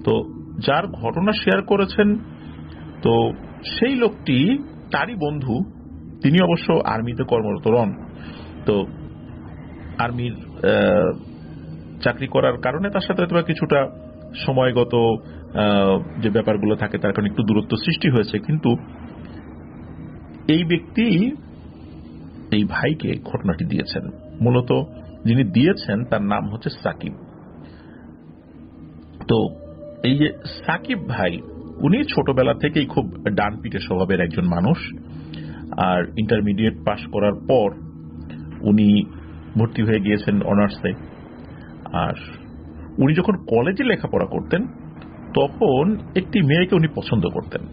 তো যার ঘটনা শেয়ার করেছেন তো সেই লোকটি তারই বন্ধু, তিনি অবশ্য আর্মিতে কর্মরত নন। তো আর্মির চাকরি করার কারণে তার সাথে হয়তো কিছুটা সময়গত যে ব্যাপারগুলো থাকে তার কারণে একটু দূরত্ব সৃষ্টি হয়েছে, কিন্তু এই ব্যক্তি এই ভাইকে ঘটনাটি দিয়েছেন। মূলত যিনি দিয়েছেন তার নাম হচ্ছে সাকিব। তো এই যে সাকিব ভাই, উনি ছোটবেলা থেকেই খুব ডানপিটে স্বভাবের একজন মানুষ। আর ইন্টারমিডিয়েট পাশ করার পর উনি ভর্তি হয়ে গিয়েছেন অনার্সে। আর উনি যখন কলেজে লেখাপড়া করতেন তখন একটি মেয়েকে উনি পছন্দ করতেন।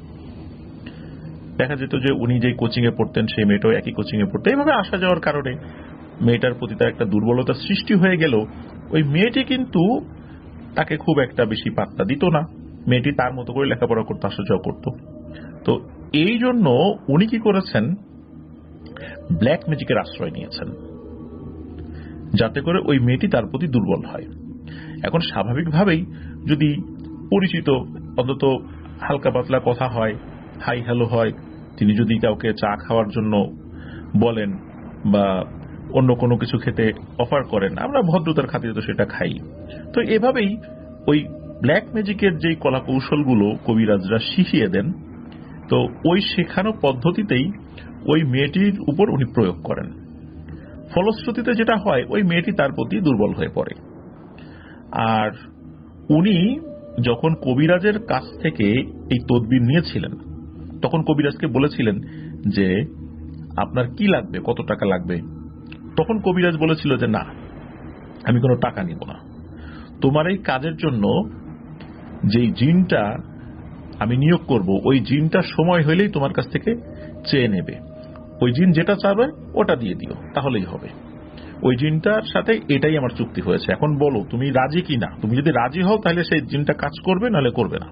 দেখা যেত যে উনি যে কোচিং এ পড়তেন সেই মেয়েটাও একই কোচিং এ পড়তেন। এইভাবে আসা যাওয়ার কারণে মেয়েটার প্রতি তার একটা দুর্বলতা সৃষ্টি হয়ে গেল। ওই মেয়েটি কিন্তু তাকে খুব একটা বেশি পাত্তা দিত না। মেয়েটি তার মতো করে লেখাপড়া করতে আসা যাওয়া করত। তো এই জন্য উনি কি করেছেন, ব্ল্যাক ম্যাজিকের আশ্রয় নিয়েছেন, যাতে করে ওই মেয়েটি তার প্রতি দুর্বল হয়। এখন স্বাভাবিকভাবেই যদি পরিচিত অন্তত হালকা পাতলা কথা হয়, হাই হ্যালো হয়, তিনি যদি কাউকে চা খাওয়ার জন্য বলেন বা অন্য কোনো কিছু খেতে অফার করেন, আমরা ভদ্রতার খাতিরে তো সেটা খাই। তো এভাবেই ওই ব্ল্যাক ম্যাজিকের যেই কলা কৌশলগুলো কবিরাজরা শিখিয়ে দেন, তো ওই শেখানো পদ্ধতিতেই ওই মেয়েটির উপর উনি প্রয়োগ করেন। ফলশ্রুতিতে যেটা হয়, ওই মেয়েটি তার প্রতি দুর্বল হয়ে পড়ে। আর উনি যখন কবিরাজের কাছ থেকে এই তদবির নিয়েছিলেন তখন কবিরাজকে বলেছিলেন যে আপনার কি লাগবে, কত টাকা লাগবে। তখন কবিরাজ বলেছিল যে না, আমি কোনো টাকা নিব না, তোমার এই কাজের জন্য যেই জিনটা আমি নিয়োগ করব ওই জিনটা সময় হইলেই তোমার কাছ থেকে চেয়ে নেবে। ওই জিন যেটা চাবে ওটা দিয়ে দিও, তাহলেই হবে। ওই জিনটার সাথে এটাই আমার চুক্তি হয়েছে, এখন বলো তুমি রাজি কি না। তুমি যদি রাজি হও তাহলে সেই জিনটা কাজ করবে, নাহলে করবে না।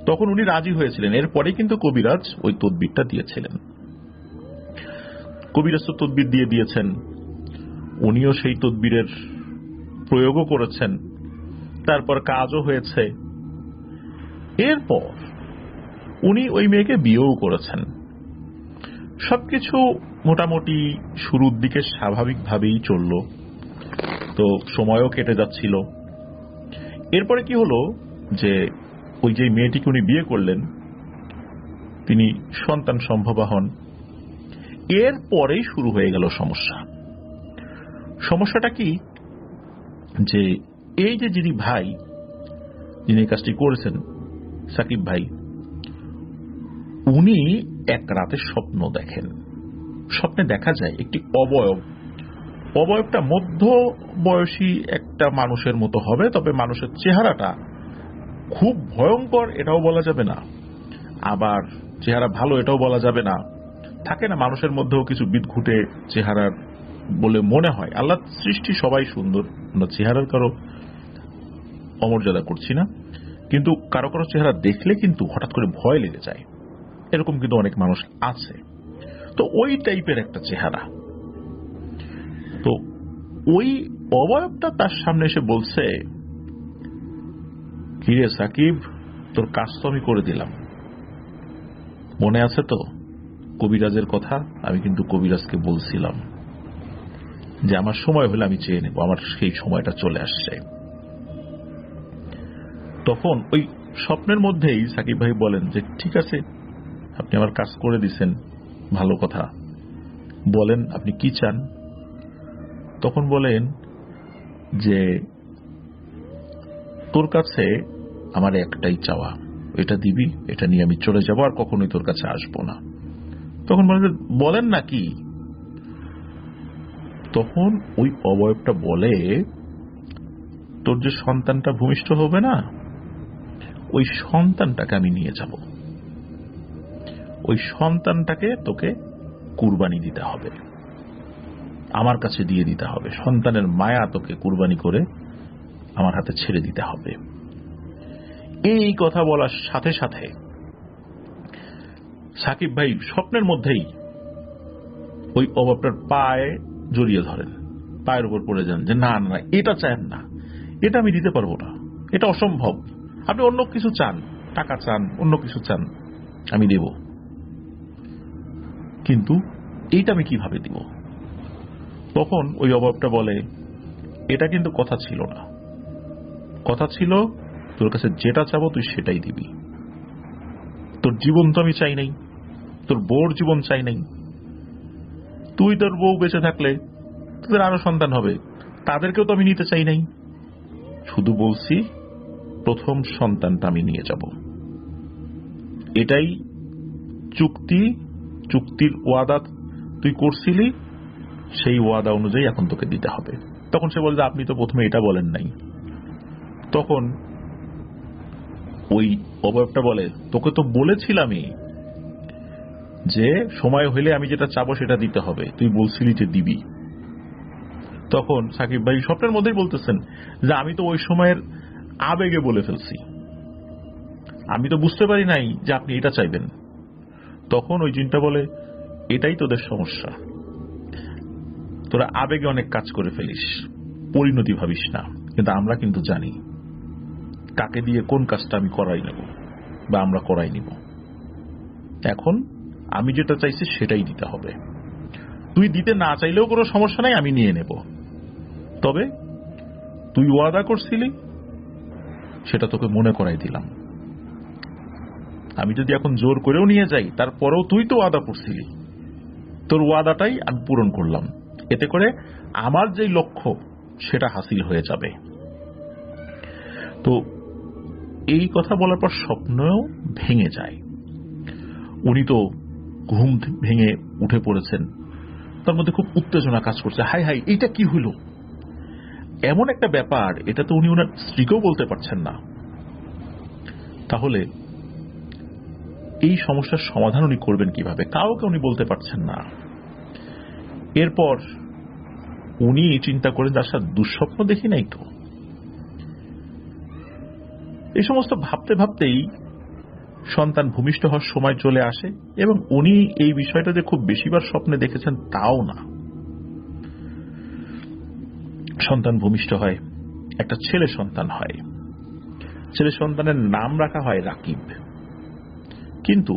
তখন উনি রাজি হয়েছিলেন। এরপরে কিন্তু কবিরাজ ওই তদবিরটা দিয়েছিলেন। কবিরাজ তো তদবির দিয়ে দিয়েছেন, উনিও সেই তদবিরের প্রয়োগও করেছেন, তারপর কাজও হয়েছে। এরপর উনি ওই মেয়েকে বিয়েও করেছেন। সবকিছু মোটামুটি শুরুর দিকে স্বাভাবিকভাবেই চলল। তো সময়ও কেটে যাচ্ছিল। এরপরে কি হলো যে ওই যে মেয়েটিকে উনি বিয়ে করলেন, তিনি সন্তান সম্ভবা হন। এরপরেই শুরু হয়ে গেল সমস্যা। সমস্যাটা কি, যে এই যে যিনি ভাই, যিনি কাজটি করেছেন, সাকিব ভাই, উনি এক রাতে স্বপ্ন দেখেন। স্বপ্নে দেখা যায় একটি অবয়বটা মধ্য বয়সী একটা মানুষের মতো হবে, তবে মানুষের চেহারাটা খুব ভয়ঙ্কর এটাও বলা যাবে না, আবার চেহারা ভালো এটাও বলা যাবে না। থাকে না মানুষের মধ্যেও কিছু বিদঘুটে চেহারার বলে মনে হয়। আল্লাহ সৃষ্টি সবাই সুন্দর, আমরা চেহারার কারো অমর্যাদা করছি না, কিন্তু কারো কারো চেহারা দেখলে কিন্তু হঠাৎ করে ভয় লেগে যায়, এরকম কিন্তু অনেক মানুষ আছে। তো ওই টাইপের একটা চেহারা। তো ওই অবয়বটা তার সামনে এসে বলছে, কিরে সাকিব, তোর কাজ তো আমি করে দিলাম, মনে আছে তো কবিরাজের কথা? আমি কিন্তু কবিরাজকে বলছিলাম যে আমার সময় হলে আমি চেয়ে নেব, আমার সেই সময়টা চলে আসছে। তখন ওই স্বপ্নের মধ্যেই সাকিব ভাই বলেন যে ঠিক আছে, আপনি আমার কাজ করে দিছেন, ভালো কথা, বলেন আপনি কি চান। তখন বলেন যে তোর কাছে আমার একটাই চাওয়া, এটা দিবি, এটা নিয়ে আমি চলে যাব, আর কখনোই তোর কাছে আসবো না। তখন বলেন না কি। তখন ওই অবয়বটা বলে, তোর যে সন্তানটা ভূমিষ্ঠ হবে না, ওই সন্তানটাকে আমি নিয়ে যাব, ওই সন্তানটাকে তোকে কুরবানি দিতে হবে, আমার কাছে দিয়ে দিতে হবে, সন্তানের মায়া তোকে কুরবানি করে আমার হাতে ছেড়ে দিতে হবে। এই কথা বলার সাথে সাথে সাকিব ভাই স্বপ্নের মধ্যেই ওই অবয়বটার পায়ে জড়িয়ে ধরেন, পায়ের উপর পড়ে যান যে না না, এটা চান না, এটা আমি দিতে পারবো না, এটা অসম্ভব, আপনি অন্য কিছু চান, টাকা চান, অন্য কিছু চান, আমি দেব, কিন্তু এইটা আমি কিভাবে দিব? তখন ওই অভাবটা বলে, এটা কিন্তু কথা ছিল না, কথা ছিল তোর কাছে যেটা চাবো তুই সেটাই দিবি। তোর জীবন তো আমি চাই নাই, তোর বউর জীবন চাই নাই। তুই তোর বউ বেঁচে থাকলে তোদের আরো সন্তান হবে, তাদেরকেও তো আমি নিতে চাই নাই। শুধু বলছি প্রথম সন্তানটা আমি নিয়ে যাব, এটাই চুক্তি, চুক্তির ওয়াদা তুই করছিলি, সেই ওয়াদা অনুযায়ী এখন তোকে দিতে হবে। তখন সে বলে, আপনি তো প্রথমে এটা বলেন নাই। তখন ওই অবয়বটা বলে, তোকে তো বলেছিলামই যে সময় হইলে আমি যেটা চাবো সেটা দিতে হবে, তুই বলছিলি যে দিবি। তখন সাকিব ভাই স্বপ্নের মধ্যেই বলতেছেন যে আমি তো ওই সময়ের আবেগে বলে ফেলছি, আমি তো বুঝতে পারি নাই যে আপনি এটা চাইবেন। তখন ওই জিনটা বলে, এটাই তোদের সমস্যা, তোরা আবেগে অনেক কাজ করে ফেলিস, পরিণতি ভাবিস না, কিন্তু আমরা কিন্তু জানি কাকে দিয়ে কোন কাজটা আমি করাই নেব বা আমরা করাই নিব। এখন আমি যেটা চাইছি সেটাই দিতে হবে, তুই দিতে না চাইলেও কোনো সমস্যা নাই, আমি নিয়ে নেব, তবে তুই ওয়াদা করছিলি সেটা তোকে মনে করাই দিলাম। আমি যদি এখন জোর করেও নিয়ে যাই তারপরেও তুই তো ওয়াদা করছিলি, তোর ওয়াদাটাই আমি পূরণ করলাম, এতে করে আমার যেই লক্ষ্য সেটা হাসিল হয়ে যাবে। তো এই কথা বলার পর স্বপ্নও ভেঙে যায়। উনি তো ঘুম ভেঙে উঠে পড়েছেন, তার মধ্যে খুব উত্তেজনা কাজ করছে, হাই হাই এইটা কি হইল, এমন একটা ব্যাপার, এটা তো উনি ওনার স্ত্রীকেও বলতে পারছেন না। তাহলে এই সমস্যার সমাধান উনি করবেন কিভাবে, কাউকে উনি বলতে পারছেন না। এরপর উনি চিন্তা করেন, আচ্ছা দুঃস্বপ্ন দেখি নাই তো। এই সমস্ত ভাবতে ভাবতেই সন্তান ভূমিষ্ঠ হওয়ার সময় চলে আসে, এবং উনি এই বিষয়টা যে খুব বেশিবার স্বপ্নে দেখেছেন তাও না। সন্তান ভূমিষ্ঠ হয়, একটা ছেলে সন্তান হয়, ছেলে সন্তানের নাম রাখা হয় রাকিব। কিন্তু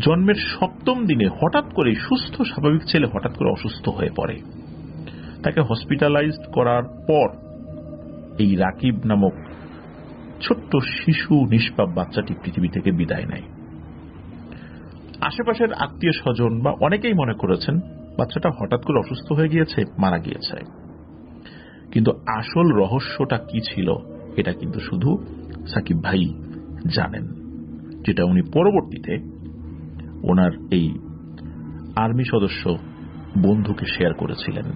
জন্মের 7ম দিনে হঠাৎ করে সুস্থ স্বাভাবিক ছেলে হঠাৎ করে অসুস্থ হয়ে পড়ে। তাকে হসপিটালাইজড করার পর এই রাকিব নামক ছোট্ট শিশু নিষ্পাপ বাচ্চাটি পৃথিবী থেকে বিদায় নেয়। আশেপাশের আত্মীয় স্বজন বা অনেকেই মনে করেছেন বাচ্চাটা হঠাৎ করে অসুস্থ হয়ে গিয়েছে, মারা গিয়েছে। কিন্তু আসল রহস্যটা কি ছিল এটা কিন্তু শুধু সাকিব ভাই জানেন, যেটা উনি পরবর্তীতে ওনার এই আর্মি সদস্য বন্ধুকে শেয়ার করেছিলেন।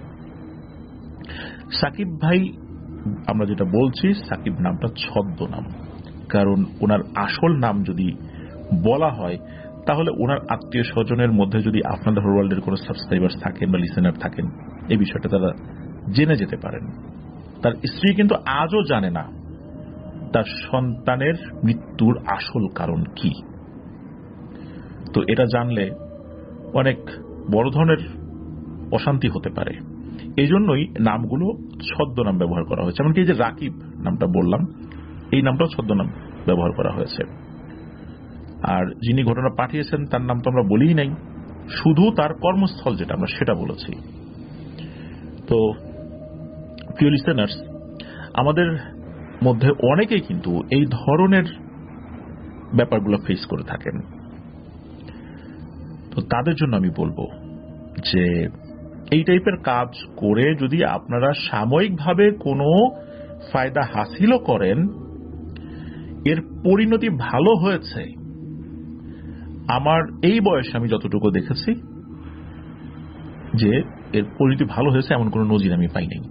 সাকিব ভাই, আমরা যেটা বলছি, সাকিব নামটা ছদ্মনাম, কারণ ওনার আসল নাম যদি বলা হয় তাহলে ওনার আত্মীয় স্বজনের মধ্যে যদি আপনাদের ওয়ার্ল্ডের কোনো সাবস্ক্রাইবার থাকেন বা লিসেনার থাকেন, এই বিষয়টা তারা জেনে যেতে পারেন। তার স্ত্রী কিন্তু আজও জানে না তার সন্তানের মৃত্যুর আসল কারণ কি। তো এটা জানলে অনেক বড় ধরনের অশান্তি হতে পারে। এই জন্যই নামগুলো ছদ্মনাম ব্যবহার করা হয়েছে। এমনকি এই যে রাকিব নামটা বললাম, এই নামটাও ছদ্মনাম ব্যবহার করা হয়েছে। আর যিনি ঘটনা পাঠিয়েছেন তার নাম তো আমরা বলিই নাই, শুধু তার কর্মস্থল যেটা আমরা সেটা বলেছি। তো প্রিয় লিসেনার্স, আমাদের মধ্যে অনেকেই কিন্তু এই ধরনের ব্যাপারগুলো ফেস করে থাকেন। তো তাদের জন্য আমি বলবো যে এই টাইপের কাজ করে যদি আপনারা সাময়িকভাবে কোনো ফায়দা হাসিলও করেন, এর পরিণতি ভালো হয়েছে। আমার এই বয়সে আমি যতটুকু দেখেছি যে এর পরিণতি ভালো হয়েছে এমন কোনো নজির আমি পাই নাই।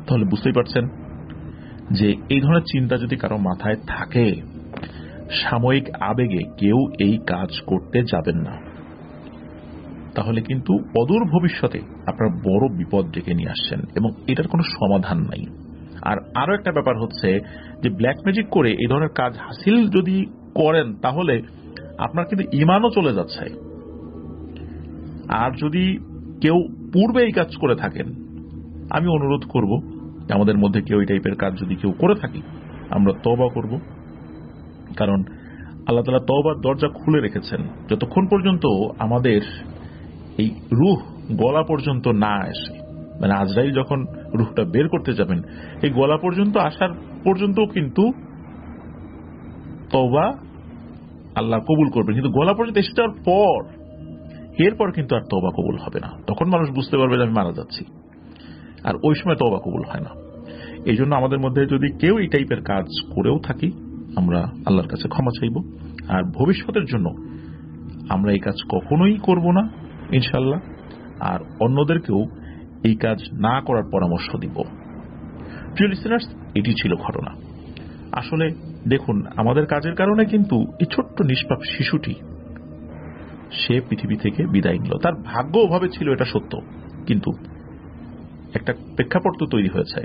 তাহলে বুঝতেই পারছেন যে এই ধরনের চিন্তা যদি কারো মাথায় থাকে, সাময়িক আবেগে কেউ এই কাজ করতে যাবেন না, তাহলে কিন্তু অদূর ভবিষ্যতে আপনার বড় বিপদ ডেকে নিয়ে আসছেন, এবং এটার কোনো সমাধান নাই। আর আরো একটা ব্যাপার হচ্ছে যে ব্ল্যাক ম্যাজিক করে এই ধরনের কাজ হাসিল যদি করেন তাহলে আপনার কিন্তু ঈমানও চলে যাচ্ছে। আর যদি কেউ পূর্বে এই কাজ করে থাকেন, আমি অনুরোধ করব আমাদের মধ্যে কেউ এই টাইপের কাজ যদি কেউ করে থাকি আমরা তওবা করব, কারণ আল্লাহ তাআলা তওবার দরজা খুলে রেখেছেন। যতক্ষণ পর্যন্ত আমাদের এই রূহ গলা পর্যন্ত না আসে, মানে আজরাইল যখন রূহটা বের করতে যাবেন, এই গলা পর্যন্ত আসার পর্যন্ত কিন্তু তওবা আল্লাহ কবুল করবেন, কিন্তু গলা পর্যন্ত এসে যাওয়ার পর এরপর কিন্তু আর তওবা কবুল হবে না। তখন মানুষ বুঝতে পারবে যে আমি মারা যাচ্ছি, আর ওই সময় তওবা কবুল হয় না। এই জন্য আমাদের মধ্যে যদি কেউ এই টাইপের কাজ করেও থাকি, আমরা আল্লাহর কাছে ক্ষমা চাইব, আর ভবিষ্যতের জন্য আমরা এই কাজ কখনোই করব না ইনশাআল্লাহ, আর অন্যদেরকেও এই কাজ না করার পরামর্শ দিব। প্রিয় লিসেনার্স, এটি ছিল ঘটনা। আসলে দেখুন, আমাদের কাজের কারণে কিন্তু এই ছোট্ট নিষ্পাপ শিশুটি সে পৃথিবী থেকে বিদায় নিল। তার ভাগ্য অভাবে ছিল, এটা সত্য, কিন্তু একটা প্রেক্ষাপট তো তৈরি হয়েছে।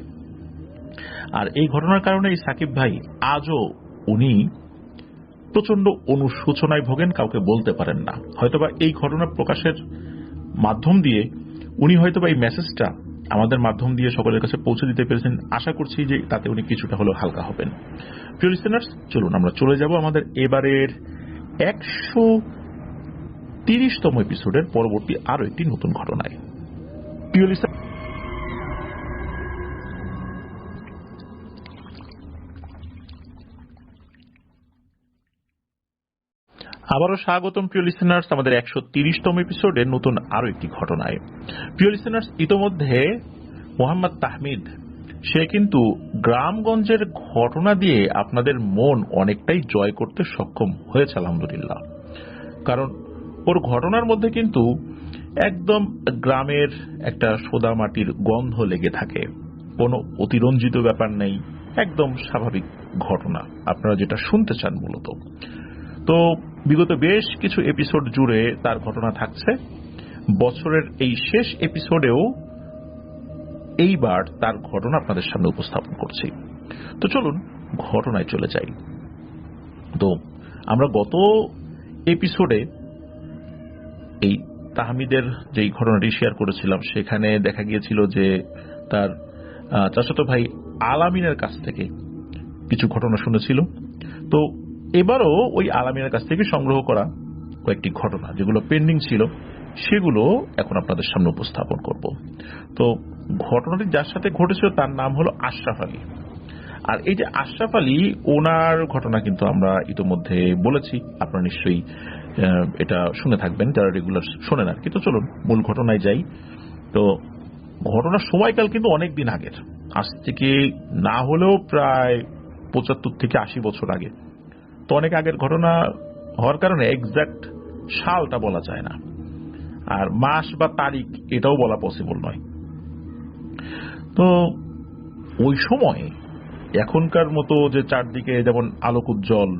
আর এই ঘটনার কারণে এই সাকিব ভাই আজও উনি প্রচন্ড অনুশোচনায় ভোগেন, কাউকে বলতে পারেন না। হয়তোবা এই ঘটনা প্রকাশের মাধ্যম দিয়ে উনি হয়তোবা এই মেসেজটা আমাদের মাধ্যম দিয়ে সকলের কাছে পৌঁছে দিতে পেরেছেন। আশা করছি যে তাতে উনি কিছুটা হলেও হালকা হবেন। প্রিয় লিসেনার্স, চলুন আমরা চলে যাব আমাদের এবারের 130তম এপিসোডের পরবর্তী আরো একটি নতুন ঘটনায়। প্রিয় লিসেনার, আবারও স্বাগতম প্রিয় লিসেনার্স আমাদের 130তম এপিসোডের নতুন আরো একটি ঘটনায়। প্রিয় লিসেনার্স, ইতোমধ্যে মোহাম্মদ তাহমিদ সে কিন্তু গ্রামগঞ্জের ঘটনা দিয়ে আপনাদের মন অনেকটাই জয় করতে সক্ষম হয়েছে আলহামদুলিল্লাহ। কারণ ওর ঘটনার মধ্যে কিন্তু একদম গ্রামের একটা সোদা মাটির গন্ধ লেগে থাকে, কোনো অতিরঞ্জিত ব্যাপার নেই, একদম স্বাভাবিক ঘটনা, আপনারা যেটা শুনতে চান মূলত। তো বিগত বেশ কিছু এপিসোড জুড়ে তার ঘটনা থাকছে। বছরের এই শেষ এপিসোডেও এইবার তার ঘটনা আপনাদের সামনে উপস্থাপন করছি। তো চলুন ঘটনায় চলে যাই। তো আমরা গত এপিসোডে এই তাহমিদের যেই ঘটনাটি শেয়ার করেছিলাম, সেখানে দেখা গিয়েছিল যে তার চাচাতো ভাই আলামিনের কাছ থেকে কিছু ঘটনা শুনেছিল। তো এবারও ওই আলামিনের কাছ থেকে সংগ্রহ করা কয়েকটি ঘটনা যেগুলো পেন্ডিং ছিল, সেগুলো এখন আপনাদের সামনে উপস্থাপন করব। তো ঘটনাটি যার সাথে ঘটেছিল তার নাম হলো আশরাফ আলী। আর এই যে আশরাফ আলী, ওনার ঘটনা কিন্তু আমরা ইতোমধ্যে বলেছি, আপনারা নিশ্চয়ই এটা শুনে থাকবেন যারা রেগুলার শোনেন আর কি। তো চলুন মূল ঘটনায় যাই। তো ঘটনার সময়কাল কিন্তু অনেক দিন আগের, আজ থেকে না হলেও প্রায় 75 থেকে 80 বছর আগে। তো অনেক আগের ঘটনা হওয়ার কারণে এক্সাক্ট সালটা বলা যায় না, আর মাস বা তারিখ এটাও বলা পসিবল নয়। তো ওই সময় এখনকার মতো যে চারদিকে যেমন আলোক উজ্জ্বল,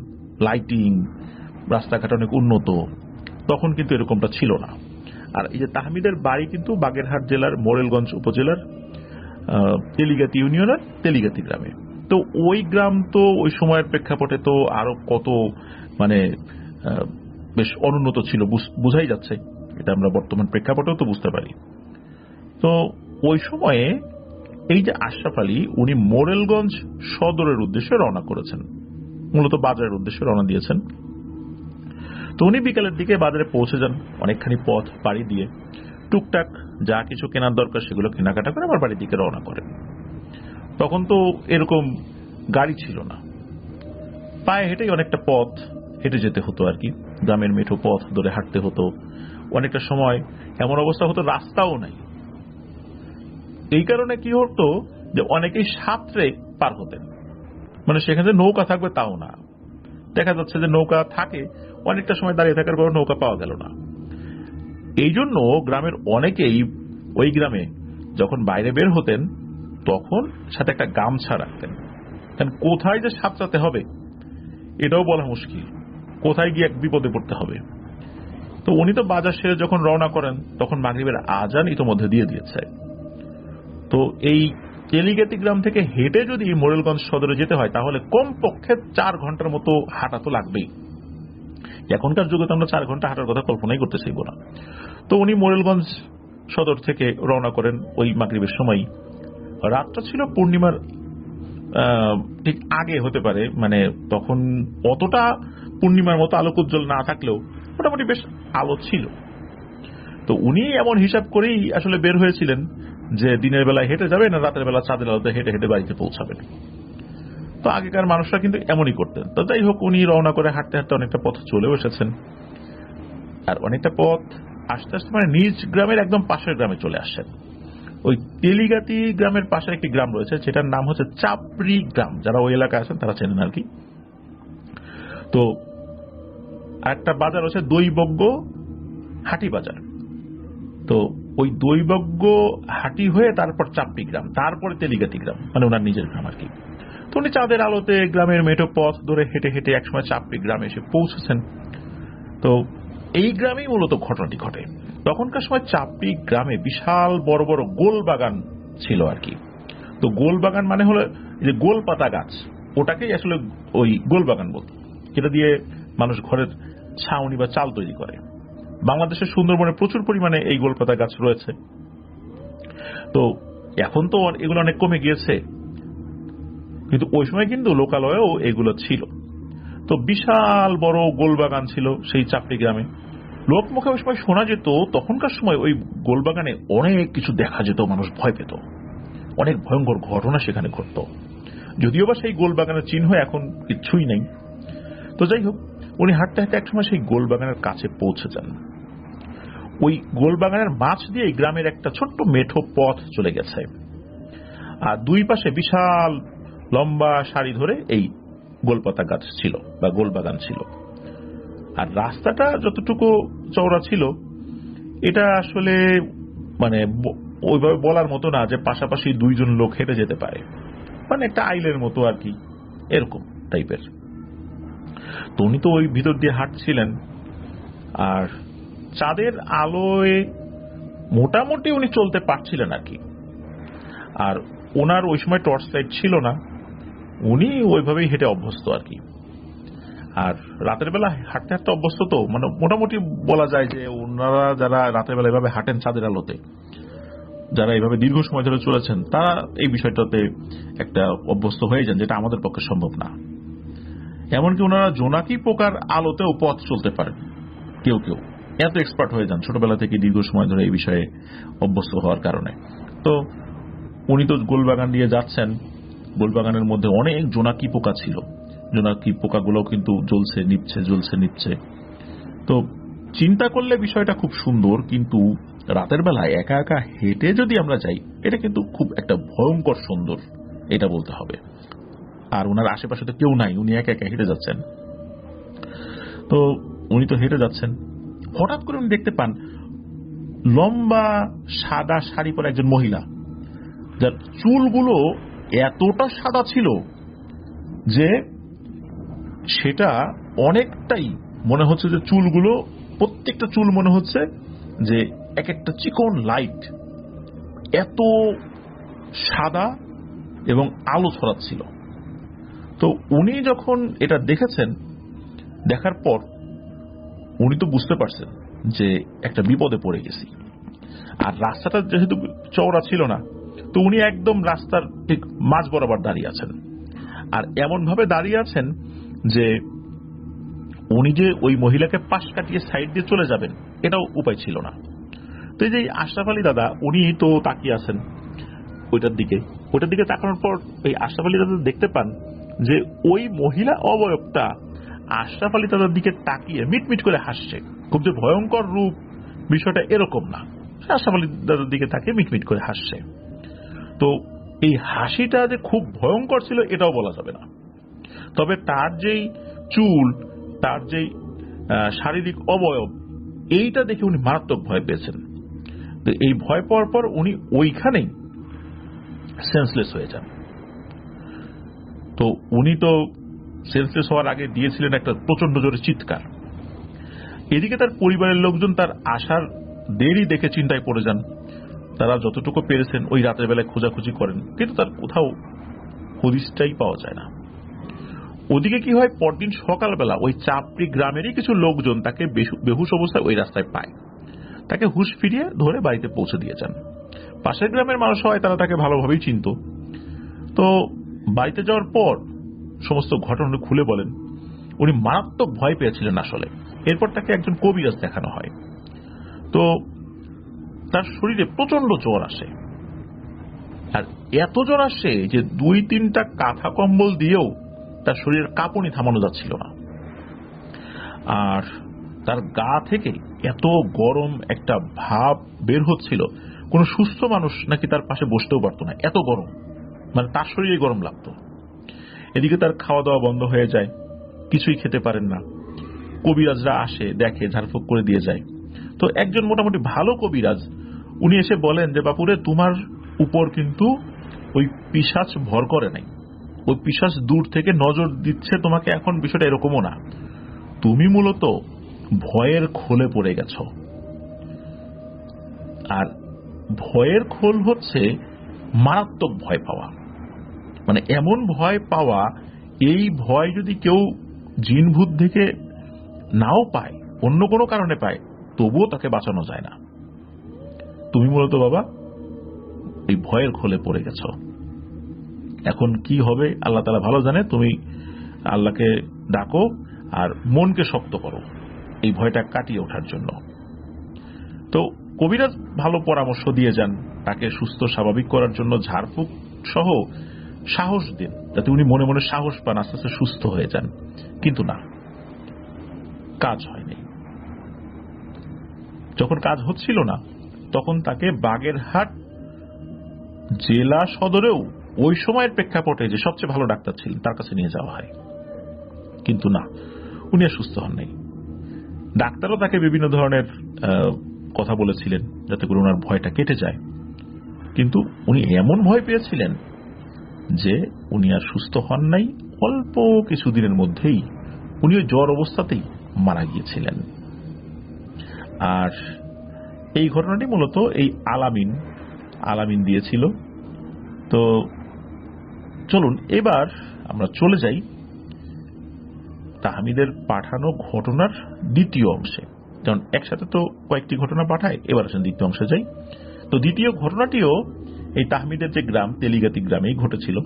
লাইটিং, রাস্তাঘাট অনেক উন্নত, তখন কিন্তু এরকমটা ছিল না। আর এই যে তাহমিদের বাড়ি কিন্তু বাগেরহাট জেলার মোরেলগঞ্জ উপজেলার তেলিগাতি ইউনিয়নের তেলিগাতি গ্রামে। তো ওই গ্রাম তো ওই সময়ের প্রেক্ষাপটে তো আরো কত মানে বেশ অনুন্নত ছিল, বোঝাই যাচ্ছে। এটা আমরা বর্তমান প্রেক্ষাপটেও তো বুঝতে পারি। তো ওই সময়ে এই যে আশরাফ আলী, উনি মোরেলগঞ্জ সদরের উদ্দেশ্যে রওনা করেছেন, মূলত বাজারের উদ্দেশ্যে রওনা দিয়েছেন। তো উনি বিকালের দিকে বাজারে পৌঁছে যান, অনেকখানি পথ পাড়ি দিয়ে টুকটাক যা কিছু কেনার দরকার সেগুলো কেনাকাটা করে আবার বাড়ির দিকে রওনা করেন। তখন তো এরকম গাড়ি ছিল না, পায়ে হেঁটেই অনেকটা পথ হেঁটে যেতে হতো আর কি। গ্রামের মেঠো পথ ধরে হাঁটতে হতো, অনেকটা সময় এমন অবস্থা হতো রাস্তাও নাই। এই কারণে কি হতো যে অনেকেই সাঁতরে পার হতেন, মানে সেখানে নৌকা থাকবে তাও না। দেখা যাচ্ছে যে নৌকা থাকে, অনেকটা সময় দাঁড়িয়ে থাকার পর নৌকা পাওয়া গেল না। এই জন্য গ্রামের অনেকেই ওই গ্রামে যখন বাইরে বের হতেন তখন সাথে একটা গামছা রাখতেন, কারণ কোথায় যে সাঁতরাতে হবে এটাও বলা মুশকিল, কোথায় গিয়ে এক বিপদে পড়তে হবে। তো উনি তো বাজার সেরে যখন রওনা করেন তখন মাগরিবের আজান ইতোমধ্যে দিয়ে দিয়েছে। তো এই তেলিগাতি গ্রাম থেকে হেঁটে যদি মোরেলগঞ্জ সদরে যেতে হয় তাহলে কমপক্ষে 4 ঘন্টার মতো হাঁটা তো লাগবেই। এখনকার যুগে তো আমরা 4 ঘন্টা হাঁটার কথা কল্পনাই করতে চাইব না। তো উনি মোরেলগঞ্জ সদর থেকে রওনা করেন ওই মাগরিবের সময়। রাতটা ছিল পূর্ণিমার ঠিক আগে হতে পারে, মানে তখন অতটা পূর্ণিমার মতো আলোকোজ্জ্বল না থাকলেও মোটামুটি বেশ আলো ছিল। তো উনি এমন হিসাব করেই আসলে বের হয়েছিলেন যে দিনের বেলায় হেঁটে যাবেন আর রাতের বেলা চাঁদের আলোতে হেঁটে হেঁটে বাড়িতে পৌঁছাবেন। তো আগেকার মানুষরা কিন্তু এমনই করতেন। তো যাই হোক, উনি রওনা করে হাঁটতে হাঁটতে অনেকটা পথ চলেও এসেছেন। আর অনেকটা পথ আস্তে আস্তে মানে নিজ গ্রামের একদম পাশের গ্রামে চলে আসছেন। ওই তেলিগাতি গ্রামের পাশে একটি গ্রাম রয়েছে, যেটার নাম হচ্ছে চাপড়ি গ্রাম। যারা ওই এলাকায় আছেন তারা চেনেন আর কি। তো একটা বাজার আছে দৈবজ্ঞ হাটি বাজার। তো ওই দৈবজ্ঞ হাটি হয়ে তারপর চাপড়ি গ্রাম, তারপরে তেলিগাতি গ্রাম, মানে ওনার নিজের গ্রাম আর কি। তো উনি চাঁদের আলোতে গ্রামের মেঠো পথ ধরে হেঁটে হেঁটে একসময় চাপড়ি গ্রামে এসে পৌঁছেছেন। তো এই গ্রামেই মূলত ঘটনাটি ঘটে। তখনকার সময় চাপড়ি গ্রামে বিশাল বড় বড় গোল বাগান ছিল আর কি। তো গোল বাগান মানে হলো যে গোল পাতা গাছ, ওটাকেই আসলে ওই গোল বাগান বলতো, যেটা দিয়ে মানুষ ঘরের ছাউনি বা চাল তৈরি করে। বাংলাদেশের সুন্দরবনে প্রচুর পরিমাণে এই গোলপাতা গাছ রয়েছে। তো এখন তো এগুলো অনেক কমে গিয়েছে, কিন্তু ওই সময় কিন্তু লোকালয়েও এগুলো ছিল। তো বিশাল বড় গোলবাগান ছিল সেই চাপড়ি গ্রামে। লোকমুখে ওই সময় শোনা যেত, তখনকার সময় ওই গোলবাগানে অনেক কিছু দেখা যেত, মানুষ ভয় পেত, অনেক ভয়ঙ্কর ঘটনা সেখানে ঘটত। যদিও বা সেই গোলবাগানের চিহ্ন এখন কিছুই নেই। তো যাই হোক, উনি হাঁটতে হাঁটতে একসময় সেই গোলবাগানের কাছে পৌঁছে যান। ওই গোলবাগানের মাছ দিয়ে গ্রামের একটা ছোট্ট মেঠো পথ চলে গেছে, আর দুই পাশে বিশাল লম্বা সারি ধরে এই গোলপাতা গাছ ছিল বা গোলবাগান ছিল। আর রাস্তাটা যতটুকু চওড়া ছিল, এটা আসলে মানে ওইভাবে বলার মতো না যে পাশাপাশি দুইজন লোক হেঁটে যেতে পারে, মানে একটা আইলের মতো আর কি, এরকম টাইপের। তো উনি তো ওই ভিতর দিয়ে হাঁটছিলেন, আর চাঁদের আলোয় মোটামুটি উনি চলতে পারছিলেন আর কি। আর ওনার ওই সময় টর্চ লাইট ছিল না, উনি ওইভাবেই হেঁটে অভ্যস্ত আর কি। আর রাতের বেলা হাঁটতে হাঁটতে অভ্যস্ত, তো মানে মোটামুটি বলা যায় যে ওনারা যারা রাতের বেলা এভাবে হাঁটেন চাঁদের আলোতে, যারা এইভাবে দীর্ঘ সময় ধরে চলেছেন, তারা এই বিষয়টাতে একটা অভ্যস্ত হয়ে যান, যেটা আমাদের পক্ষে সম্ভব না। এমনকি ওনারা জোনাকি পোকার আলোতেও পথ চলতে পারেন, কেউ কেউ এত এক্সপার্ট হয়ে যান ছোটবেলা থেকে দীর্ঘ সময় ধরে এই বিষয়ে অভ্যস্ত হওয়ার কারণে। তো উনি তো গোলবাগান দিয়ে যাচ্ছেন, গোলবাগানের মধ্যে অনেক জোনাকি পোকা ছিল, জোনাকি পোকাগুলো কিন্তু জ্বলছে নিচ্ছে, জ্বলছে নিচ্ছে। তো চিন্তা করলে বিষয়টা খুব সুন্দর, কিন্তু রাতের বেলায় একা একা হেঁটে যদি আমরা যাই, এটা কিন্তু খুব একটা ভয়ঙ্কর সুন্দর, এটা বলতে হবে। আর ওনার আশেপাশে তো কেউ নাই, উনি একা একা হেঁটে যাচ্ছেন। তো উনি তো হেঁটে যাচ্ছেন, হঠাৎ করে উনি দেখতে পান লম্বা সাদা শাড়ি পরা একজন মহিলা, যার চুলগুলো এতটা সাদা ছিল যে সেটা অনেকটাই মনে হচ্ছে যে চুলগুলো, প্রত্যেকটা চুল মনে হচ্ছে যে এক একটা চিকন লাইট, এত সাদা এবং আলো ছড়াচ্ছিল। তো উনি যখন এটা দেখেছেন, দেখার পর উনি তো বুঝতে পারছেন যে একটা বিপদে পড়ে গেছি। আর রাস্তাটা যেহেতু চওড়া ছিল না, তো উনি একদম রাস্তার ঠিক মাঝ বরাবর দাঁড়িয়ে আছেন। আর এমন ভাবে দাঁড়িয়ে আছেন যে উনি যে ওই মহিলাকে পাশ কাটিয়ে সাইড দিয়ে চলে যাবেন, এটাও উপায় ছিল না। তো এই যে আশরাফ আলী দাদা, উনি তো তাকিয়ে আছেন ওইটার দিকে তাকানোর পর ওই আশরাফ আলী দাদা দেখতে পান যে ওই মহিলা অবয়বটা আশরাফ আলী দাদার দিকে তাকিয়ে মিটমিট করে হাসছে। খুব যে ভয়ঙ্কর রূপ, বিষয়টা এরকম না, আশরাফ আলী দাদার দিকে তাকিয়ে মিটমিট করে হাসছে। তো এই হাসিটা যে খুব ভয়ঙ্কর ছিল এটাও বলা যাবে না, তবে তার যেই চুল, তার যেই শারীরিক অবয়ব, এইটা দেখে উনি মারাত্মক ভয় পেয়েছেন। তো এই ভয় পাওয়ার পর উনি ওইখানেই সেন্সলেস হয়ে যান। তো উনি তো সেন্সলেস হওয়ার আগে দিয়েছিলেন একটা প্রচন্ড জোরে চিৎকার। এদিকে তার পরিবারের লোকজন তার আসার দেরি দেখে চিন্তায় পড়ে যান। তারা যতটুকু পেরেছেন ওই রাতের বেলায় খোঁজাখুঁজি করেন, কিন্তু তার কোথাও হদিসটাই পাওয়া যায় না। ওদিকে কি হয়, পরদিন সকালবেলা ওই চাপড়ি গ্রামেরই কিছু লোকজন তাকে বেহুশ অবস্থায় ওই রাস্তায় পায়, তাকে হুঁশ ফিরিয়ে ধরে বাড়িতে পৌঁছে দিয়ে যান। পাশের গ্রামের মানুষ হয়, তারা তাকে ভালোভাবেই চিনত। তো বাড়িতে যাওয়ার পর সমস্ত ঘটনা খুলে বলেন উনি মারাত্মক ভয় পেয়েছিলেন আসলে। এরপর তাকে একজন কবিরাজ দেখানো হয়। তো তার শরীরে প্রচন্ড জ্বর আসে, আর এত জ্বর আসে যে 2-3টা কাঁথা কম্বল দিয়েও তার শরীরের কাঁপুনি থামানো যাচ্ছিল না। আর তার গা থেকে এত গরম একটা ভাব বের হচ্ছিল, কোন সুস্থ মানুষ নাকি তার পাশে বসতেও পারতো না, এত গরম, মানে তার শরীরে গরম লাগতো। এদিকে তার খাওয়া দাওয়া বন্ধ হয়ে যায়, কিছুই খেতে পারেন না। কবিরাজরা আসে, দেখে, ঝাড়ফুঁক করে দিয়ে যায়। তো একজন মোটামুটি ভালো কবিরাজ উনি এসে বলেন যে বাপুরে, তোমার উপর কিন্তু ওই পিশাচ ভর করে নাই, ওই পিশাচ দূর থেকে নজর দিচ্ছে তোমাকে। এখন বিষয়টা এরকমও না, তুমি মূলত ভয়ের খোলে পড়ে গেছ। আর ভয়ের খোল হচ্ছে মারাত্মক ভয় পাওয়া, মানে এমন ভয় পাওয়া, এই ভয় যদি কেউ জিন ভূত থেকে নাও পায়, অন্য কোনো কারণে পায়, তবুও তাকে বাঁচানো যায় না। তুমি মূলত বাবা এই ভয়ের খোলে পড়ে গেছ। এখন কি হবে আল্লাহ তাআলা ভালো জানে। তুমি আল্লাহকে ডাকো আর মনকে শক্ত করো এই ভয়টা কাটিয়ে ওঠার জন্য। তো কবিরাজ ভালো পরামর্শ দিয়ে যান, তাকে সুস্থ স্বাভাবিক করার জন্য ঝাড়ফুঁক সহ সাহস দিন, যাতে উনি মনে মনে সাহস পান, আস্তে আস্তে সুস্থ হয়ে যান। কিন্তু না, কাজ হয়নি। যখন কাজ হচ্ছিল না, তখন তাকে বাগেরহাট জেলা সদরেও ওই সময়ের প্রেক্ষাপটে যে সবচেয়ে ভালো ডাক্তার ছিলেন তার কাছে নিয়ে যাওয়া হয়, কিন্তু না, উনি আর সুস্থ হন নাই। ডাক্তারও তাকে বিভিন্ন ধরনের কথা বলেছিলেন যাতে করে ওনার ভয়টা কেটে যায়, কিন্তু উনি এমন ভয় পেয়েছিলেন যে উনি আর সুস্থ হন নাই। অল্প কিছুদিনের মধ্যেই উনি ওই জ্বর অবস্থাতেই মারা গিয়েছিলেন। আর এই ঘটনাটি মূলত এই আলামিন দিয়েছিল। তো চলুন এবার আমরা চলে যাই তাহমিদের পাঠানো ঘটনার দ্বিতীয় অংশে। যেমন একসাথে তো কয়েকটি ঘটনা পাঠায়, এবার আসেন দ্বিতীয় অংশে যাই। তো দ্বিতীয় ঘটনাটিও এই তাহমিদের যে গ্রাম, তেলিগাতি গ্রামেই ঘটেছিল।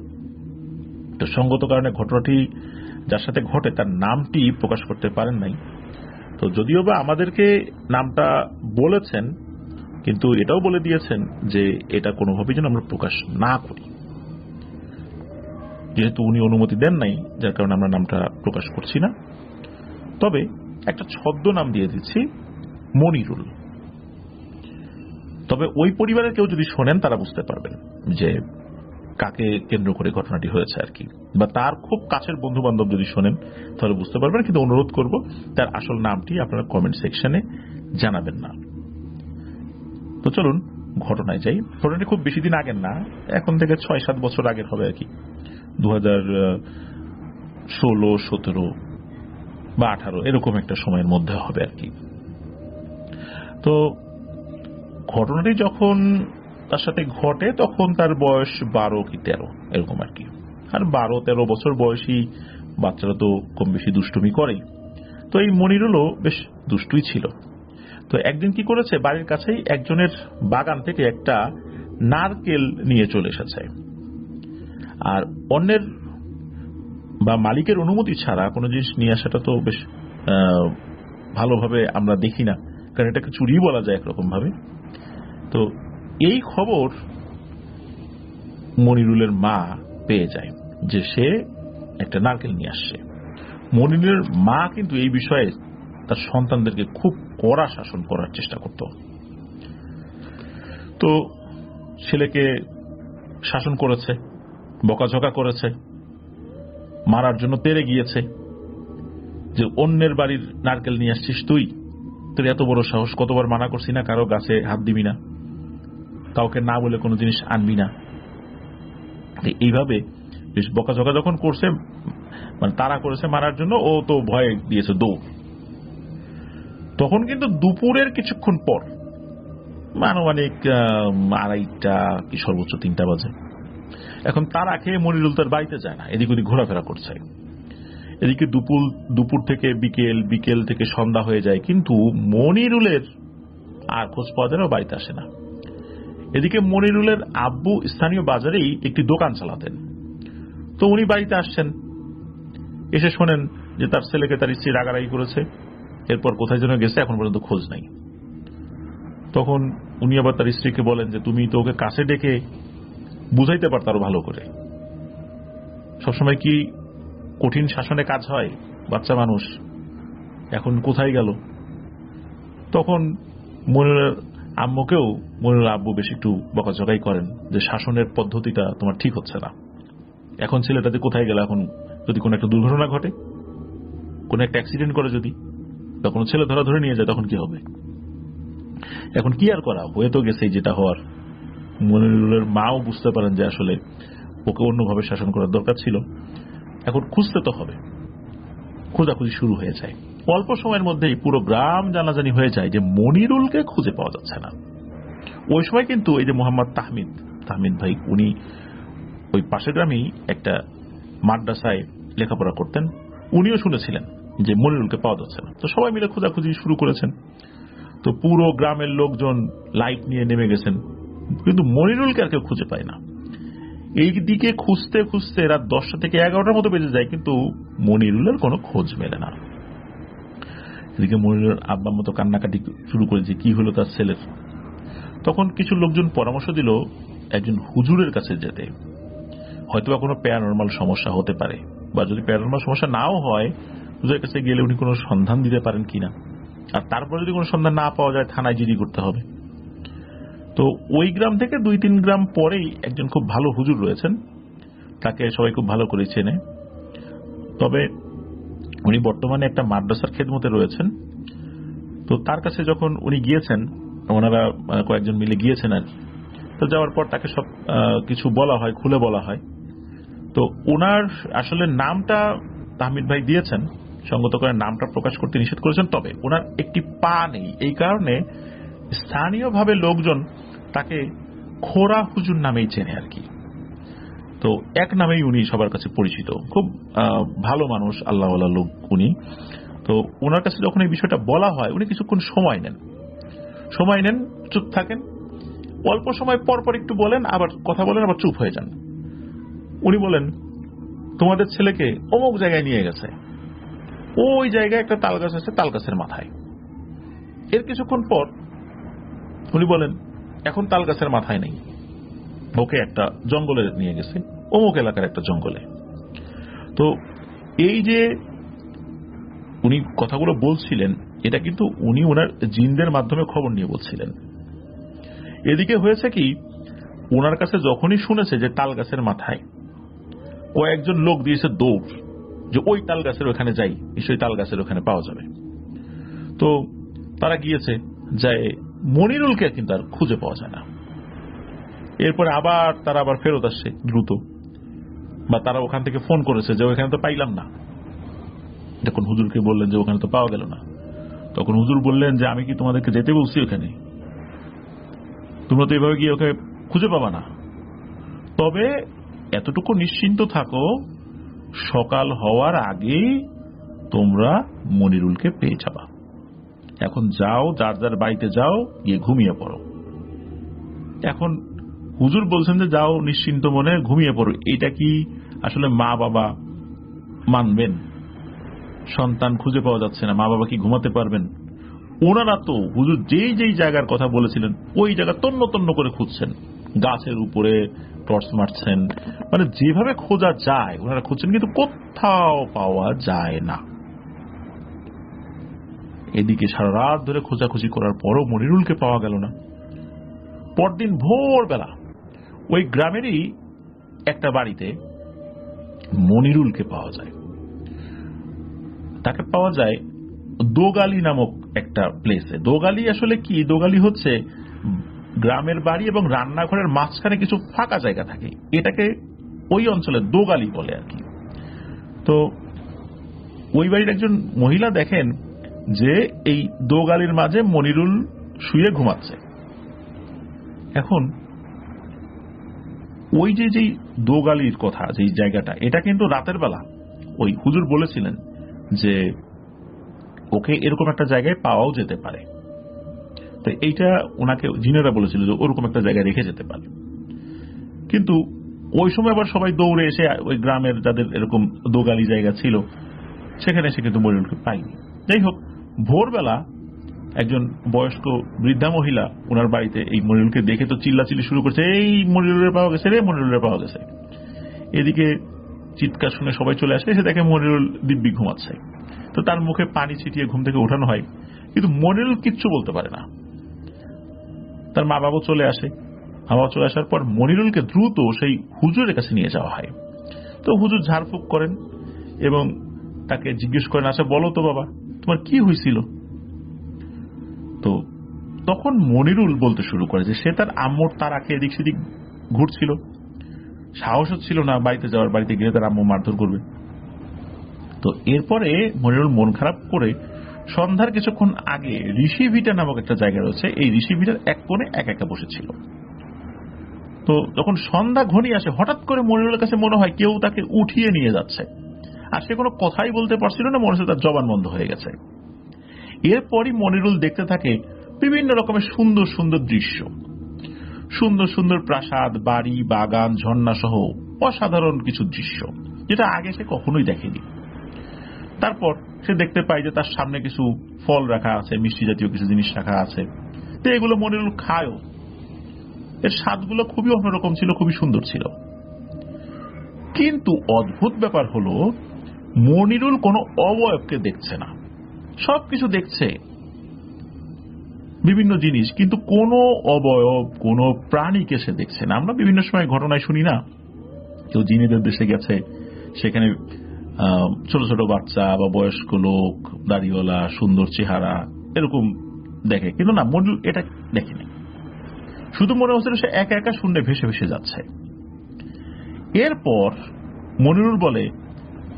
তো সঙ্গত কারণে ঘটনাটি যার সাথে ঘটে তার নামটি প্রকাশ করতে পারেন নাই। তো যদিও বা আমাদেরকে নামটা বলেছেন, কিন্তু এটাও বলে দিয়েছেন যে এটা কোনোভাবেই যেন আমরা প্রকাশ না করি, যেহেতু উনি অনুমতি দেন নাই, যার কারণে আমরা নামটা প্রকাশ করছি না। তবে একটা ছদ্ম নাম দিয়ে দিচ্ছি, মনিরুল। তবে ওই পরিবারের কেউ যদি শোনেন তারা বুঝতে পারবেন যে কাকে কেন্দ্র করে ঘটনাটি হয়েছে আর কি, বা তার খুব কাছের বন্ধু বান্ধব যদি শোনেন তাহলে বুঝতে পারবেন। কিন্তু অনুরোধ করব তার আসল নামটি আপনারা কমেন্ট সেকশনে জানাবেন না। তো চলুন ঘটনায় যাই। ঘটনাটি খুব বেশি দিন আগের না, এখন থেকে 6-7 বছর আগের হবে আর কি, 2016, 17 বা 18 এরকম একটা সময়ের মধ্যে হবে আর কি। তো ঘটনাটি যখন তার সাথে ঘটে তখন তার বয়স 12 কি 13 এরকম আর কি। আর 12-13 বছর বয়সী বাচ্চারা তো কম বেশি দুষ্টুমি করেই। তো এই মনিরুলও বেশ দুষ্টুই ছিল। তো একদিন কি করেছে, বাড়ির কাছেই একজনের বাগান থেকে একটা নারকেল নিয়ে চলে এসেছে। আর অন্যের বা মালিকের অনুমতি ছাড়া কোনো জিনিস নিয়ে আসাটা তো বেশ ভালোভাবে আমরা দেখি না, কারণ এটাকে চুরি বলা যায় একরকম ভাবে। তো এই খবর মনিরুলের মা পেয়ে যায় যে সে একটা নারকেল নিয়ে আসছে। মনিরুলের মা কিন্তু এই বিষয়ে তার সন্তানদেরকে খুব কড়া শাসন করার চেষ্টা করত। তো ছেলেকে শাসন করেছে, বকাঝকা করেছে, মারার জন্য তেড়ে গিয়েছে যে অন্যের বাড়ির নারকেল নিয়ে আসছিস তুই, তোর এত বড় সাহস, কতবার মানা করছি না কারো গাছে হাত দিবি না, কাউকে না বলে কোনো জিনিস আনবি না। এইভাবে বেশ বকাঝকা যখন করছে, মানে তারা করেছে মারার জন্য, ও তো ভয়ে দিয়েছে দৌড়। তখন কিন্তু দুপুরের কিছুক্ষণ পর, আনুমানিক 2:30 কি সর্বোচ্চ 3টা বাজে। এখন তারা খেয়ে মনিরুল তার বাড়িতে যায় না, এদিক ওদিক ঘোরাফেরা করছে। এদিকে দুপুর থেকে বিকেল থেকে সন্ধ্যা হয়ে যায়, কিন্তু মনিরুলের আর খোঁজ পাওয়া যায় না, বাড়িতে আসে না। এদিকে মনিরুলের আব্বু স্থানীয় বাজারেই একটি দোকান চালাতেন। তো উনি বাড়িতে আসছেন, এসে শোনেন যে তার ছেলেকে তার স্ত্রী রাগারাগি করেছে, এরপর কোথায় যেন গেছে, এখন পর্যন্ত খোঁজ নাই। তখন উনি আবার তার স্ত্রীকে বলেন যে তুমি তো ওকে কাছে ডেকে বুঝাইতে পারত আরো ভালো করে, সবসময় কি কঠিন শাসনে কাজ হয়, বাচ্চা মানুষ এখন কোথায় গেল। তখন মনিরের আম্মুকেও মনিরের আব্বু বেশ একটু বকাঝকাই করেন যে শাসনের পদ্ধতিটা তোমার ঠিক হচ্ছে না, এখন ছেলেটাতে কোথায় গেল, এখন যদি কোনো একটা দুর্ঘটনা ঘটে, কোনো একটা অ্যাক্সিডেন্ট করে, যদি বা কোনো ছেলে ধরে নিয়ে যায়, তখন কি হবে। এখন কি আর করা, হয়ে তো গেছে যেটা হওয়ার। মনিরুলের মাও বুঝতে পারেন যে আসলে ওকে অন্যভাবে শাসন করার দরকার ছিল, এখন খুঁজতে তো হবে। খোঁজাখুঁজি শুরু হয়ে যায়, অল্প সময়ের মধ্যেই পুরো গ্রাম জানাজানি হয়ে যায় যে মনিরুলকে খুঁজে পাওয়া যাচ্ছে না। ওই সময় কিন্তু এই যে মোহাম্মদ তাহমিদ ভাই, উনি ওই পাশের গ্রামেই একটা মাদ্রাসায় লেখাপড়া করতেন, উনিও শুনেছিলেন যে মনিরুলকে পাওয়া যাচ্ছে না। তো সবাই মিলে খোঁজাখুঁজি শুরু করেছেন। তো পুরো গ্রামের লোকজন লাইট নিয়ে নেমে গেছেন, কিন্তু মনিরুলকে আর কেউ খুঁজে পায় না। এই দিকে খুঁজতে খুঁজতে রাত 10টা থেকে 11টার মতো বেজে যায়, কিন্তু মনিরুলের কোনো খোঁজ মেলে না। এদিকে মনিরুলের আব্বার মতো কান্নাকাটি শুরু করেছে, কি হলো তার ছেলের। তখন কিছু লোকজন পরামর্শ দিল একজন হুজুরের কাছে যেতে, হয়তোবা কোনো প্যারানরমাল সমস্যা হতে পারে, বা যদি প্যারানরমাল সমস্যা নাও হয়, হুজুরের কাছে গেলে উনি কোনো সন্ধান দিতে পারেন কিনা, আর তারপর যদি কোনো সন্ধান না পাওয়া যায় থানায় জিডি করতে হবে। তো ওই গ্রাম থেকে 2-3 গ্রাম পরেই একজন খুব ভালো হুজুর রয়েছেন, তাকে সবাই খুব ভালো করে চেনে। তবে উনি বর্তমানে একটা মাদ্রাসার খেদমতে রয়েছেন। তো তার কাছে যখন উনি গিয়েছেন, ওনারা কয়েকজন মিলে গিয়েছেন আর কি। তো যাওয়ার পর তাকে সব কিছু বলা হয়, খুলে বলা হয়। তো ওনার আসলে নামটা তাহমিদ ভাই দিয়েছেন, সঙ্গত করে নামটা প্রকাশ করতে নিষেধ করেছেন। তবে ওনার একটি পা নেই, এই কারণে স্থানীয়ভাবে লোকজন তাকে খোরা হুজুর নামেই চেনে আর কি। তো এক নামেই উনি সবার কাছে পরিচিত, খুব ভালো মানুষ, আল্লাহওয়ালা লোক উনি। তো ওনার কাছে যখন এই বিষয়টা বলা হয়, উনি কিছুক্ষণ সময় নেন, চুপ থাকেন, অল্প সময় পর পর একটু বলেন, আবার কথা বলেন, আবার চুপ হয়ে যান। উনি বলেন, তোমাদের ছেলেকে অমুক জায়গায় নিয়ে গেছে, ওই জায়গায় একটা তাল গাছ আছে, তাল গাছের মাথায়। এর কিছুক্ষণ পর উনি বলেন, এখন তাল গাছের মাথায় নেই, ওকে একটা জঙ্গলে নিয়ে গেছে, অমুক এলাকার একটা জঙ্গলে। তো এই যে উনি কথাগুলো বলছিলেন, এটা কিন্তু উনি ওনার জিনদের মাধ্যমে খবর নিয়ে বলছিলেন। এদিকে হয়েছে কি, ওনার কাছে যখনই শুনেছে যে তাল গাছের মাথায়, কয়েকজন লোক দিয়েছে দৌড়, যে ওই তাল গাছের ওখানে যাই, নিশ্চয়ই তাল গাছের ওখানে পাওয়া যাবে। তো তারা গিয়েছে, যায় মনিরুলকে কিন্তু আর খুঁজে পাওয়া যায় না। এরপরে তারা আবার ফেরত আসছে দ্রুত, বা তারা ওখান থেকে ফোন করেছে যে ওখানে তো পাইলাম না। যখন হুজুরকে বললেন যে ওখানে তো পাওয়া গেল না, তখন হুজুর বললেন যে আমি কি তোমাদেরকে যেতে বলছি ওখানে, তোমরা তো এভাবে গিয়ে ওকে খুঁজে পাবা না। তবে এতটুকু নিশ্চিন্ত থাকো, সকাল হওয়ার আগেই তোমরা মনিরুলকে পেয়ে যাবা। এখন যাও, যার যার বাড়িতে যাও, গিয়ে ঘুমিয়ে পড়ো। এখন হুজুর বলছেন যে যাও নিশ্চিন্ত মনে ঘুমিয়ে পড়ো, এটা কি আসলে মা বাবা মানবেন? সন্তান খুঁজে পাওয়া যাচ্ছে না, মা বাবা কি ঘুমাতে পারবেন? ওনারা তো হুজুর যেই জায়গার কথা বলেছিলেন ওই জায়গা তন্ন তন্ন করে খুঁজছেন, গাছের উপরে টর্চ মারছেন, মানে যেভাবে খোঁজা যায় ওনারা খুঁজছেন, কিন্তু কোথাও পাওয়া যায় না। এদিকে সারা রাত ধরে খোঁজাখুঁজি করার পরও মনিরুলকে পাওয়া গেল না। পরদিন ভোরবেলা ওই গ্রামেরই একটা বাড়িতে মনিরুলকে পাওয়া যায়। তাকে পাওয়া যায় দোগালি নামক একটা প্লেসে। দোগালি আসলে কি? দোগালি হচ্ছে গ্রামের বাড়ি এবং রান্নাঘরের মাঝখানে কিছু ফাঁকা জায়গা থাকে, এটাকে ওই অঞ্চলে দোগালি বলে আর কি। তো ওই বাড়ির একজন মহিলা দেখেন যে এই দোগালির মাঝে মনিরুল শুয়ে ঘুমাচ্ছে। এখন ওই যে দোগালির কথা, যে জায়গাটা, এটা কিন্তু রাতের বেলা ওই হুজুর বলেছিলেন যে ওকে এরকম একটা জায়গায় পাওয়াও যেতে পারে। তো এইটা ওনাকে জিনেরা বলেছিল যে ওরকম একটা জায়গায় রেখে যেতে পারে। কিন্তু ওই সময় আবার সবাই দৌড়ে এসে ওই গ্রামের যাদের এরকম দোগালি জায়গা ছিল সেখানে এসে কিন্তু মনিরুলকে পাইনি। যাই হোক, ভোরবেলা একজন বয়স্ক বৃদ্ধা মহিলা ওনার বাড়িতে এই মনিরুলকে দেখে তো চিল্লাচিল্লি শুরু করছে, এই মনিরুলের পাওয়া গেছে রে, মনিরুলের পাওয়া গেছে। এদিকে চিৎকার শুনে সবাই চলে আসে, এসে দেখে মনিরুল দিব্যি ঘুমাচ্ছে। তো তার মুখে পানি ছিটিয়ে ঘুম থেকে ওঠানো হয়, কিন্তু মনিরুল কিচ্ছু বলতে পারে না। তার মা বাবা চলে আসে। মা চলে আসার পর মনিরুলকে দ্রুত সেই হুজুরের কাছে নিয়ে যাওয়া হয়। তো হুজুর ঝাড়ফুঁক করেন এবং তাকে জিজ্ঞেস করেন, আচ্ছা বলো তো বাবা, তোমার কি হয়েছিল? তো তখন মনিরুল বলতে শুরু করে যে সে তার আম্মুর তারাকে এদিক সেদিক ঘুরছিল, সাহস হচ্ছিল না বাড়িতে যাওয়ার, বাড়িতে গেলে তার আম্মু মারধর করবে। তো এরপরে মনিরুল মন খারাপ করে সন্ধ্যার কিছুক্ষণ আগে ঋষিভিটা নামক একটা জায়গা রয়েছে, এই ঋষিভিটার এক কোণে একা একা বসেছিল। তো যখন সন্ধ্যা ঘনিয়ে আসে, হঠাৎ করে মনিরুলের কাছে মনে হয় কেউ তাকে উঠিয়ে নিয়ে যাচ্ছে, আর সে কোনো কথাই বলতে পারছিল না, মনে হচ্ছে তার জবান বন্ধ হয়ে গেছে। এরপরই মনিরুল দেখতে থাকে বিভিন্ন রকমের সুন্দর সুন্দর দৃশ্য, সুন্দর সুন্দর প্রাসাদ, বাড়ি, বাগান, ঝর্ণা সহ অসাধারণ কিছু দৃশ্য, যেটা আগে সে কখনোই দেখেনি। তারপর সে দেখতে পায় যে তার সামনে কিছু ফল রাখা আছে, মিষ্টি জাতীয় কিছু জিনিস রাখা আছে। তো এগুলো মনিরুল খায়ও। এর স্বাদগুলো খুবই অন্যরকম ছিল, খুবই সুন্দর ছিল। কিন্তু অদ্ভুত ব্যাপার হলো মনিরুল কোনো অবয়বকে দেখছে না, সবকিছু দেখছে, বিভিন্ন জিনিস, কিন্তু কোনো অবয়ব, কোনো প্রাণীকে সে দেখছে না। আমরা বিভিন্ন সময় ঘটনায় শুনি না, কেউ জিনেদের দেশে গেছে, সেখানে ছোট ছোট বাচ্চা বা বয়স্ক লোক, দাড়িওয়ালা, সুন্দর চেহারা এরকম দেখে, কিন্তু না, মনিরুল এটা দেখেনি। শুধু মনে হচ্ছিল সে একা একা শূন্যে ভেসে ভেসে যাচ্ছে। এরপর মনিরুল বলে,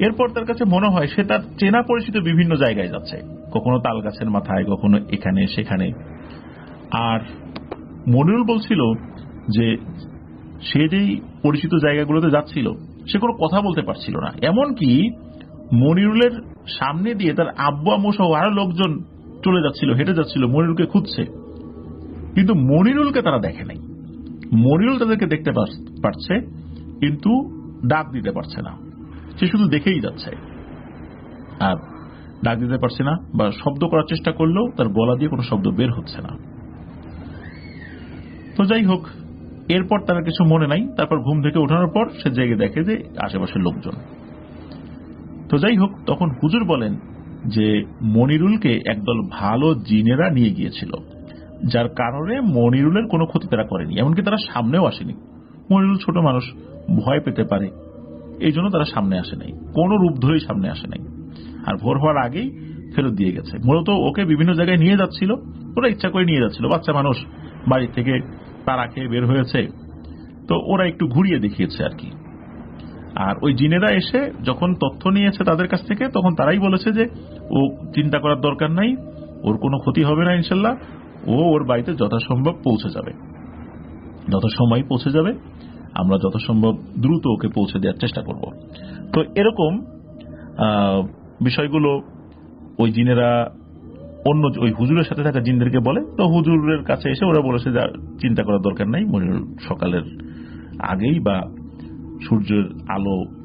এরপর তার কাছে মনে হয় সে তার চেনা পরিচিত বিভিন্ন জায়গায় যাচ্ছে, কখনো তাল গাছের মাথায়, কখনো এখানে সেখানে। আর মনিরুল বলছিল যে সে যেই পরিচিত জায়গাগুলোতে যাচ্ছিল সে কোনো কথা বলতে পারছিল না, এমনকি মনিরুলের সামনে দিয়ে তার আব্বু আম্মু সহ আরো লোকজন চলে যাচ্ছিল, হেঁটে যাচ্ছিল, মনিরুলকে খুঁজছে, কিন্তু মনিরুলকে তারা দেখে নাই। মনিরুল তাদেরকে দেখতে পারছে, কিন্তু ডাক দিতে পারছে না, সে শুধু দেখেই যাচ্ছে, আর ডাক দিতে পারছে না বা শব্দ করার চেষ্টা করলেও তার গলা দিয়ে কোনো শব্দ বের হচ্ছে না। তো যাই হোক, এরপর তার কিছু মনে নাই। তারপর ঘুম থেকে ওঠানোর পর সে জেগে দেখে যে আশেপাশের লোকজন। তো যাই হোক, তখন হুজুর বলেন যে মনিরুলকে একদল ভালো জিনেরা নিয়ে গিয়েছিল, যার কারণে মনিরুলের কোনো ক্ষতি তারা করেনি, এমনকি তারা সামনেও আসেনি। মনিরুল ছোট মানুষ, ভয় পেতে পারে, এই জন্য তারা সামনে আসে নাই, কোন রূপ ধরেই সামনে আসে নাই, আর ভোর হওয়ার আগেই ফেরত দিয়ে গেছে। মূলত ওকে বিভিন্ন জায়গায় নিয়ে যাচ্ছিল, ওরা ইচ্ছা করে নিয়ে যাচ্ছিল, বাচ্চা মানুষ, বাড়ি থেকে তারা খেয়ে বের হয়েছে, তো ওরা একটু ঘুরিয়ে দেখিয়েছে আর কি। আর ওই জিনেরা এসে যখন তথ্য নিয়েছে তাদের কাছ থেকে, তখন তারাই বলেছে যে ও চিন্তা করার দরকার নাই, ওর কোনো ক্ষতি হবে না ইনশাল্লাহ, ও ওর বাড়িতে যথাসম্ভব পৌঁছে যাবে, যথাসময় পৌঁছে যাবে, আমরা যথাসম্ভব দ্রুত ওকে পৌঁছে দেওয়ার চেষ্টা করব। তো এরকম বিষয়গুলো ওই জিনেরা অন্য ওই হুজুরের সাথে থাকা জিনদেরকে বলে। তো হুজুরের কাছে এসে ওরা বলেছে যে চিন্তা করার দরকার নাই, মনিরুল সকালের আগেই বা সূর্যের আলো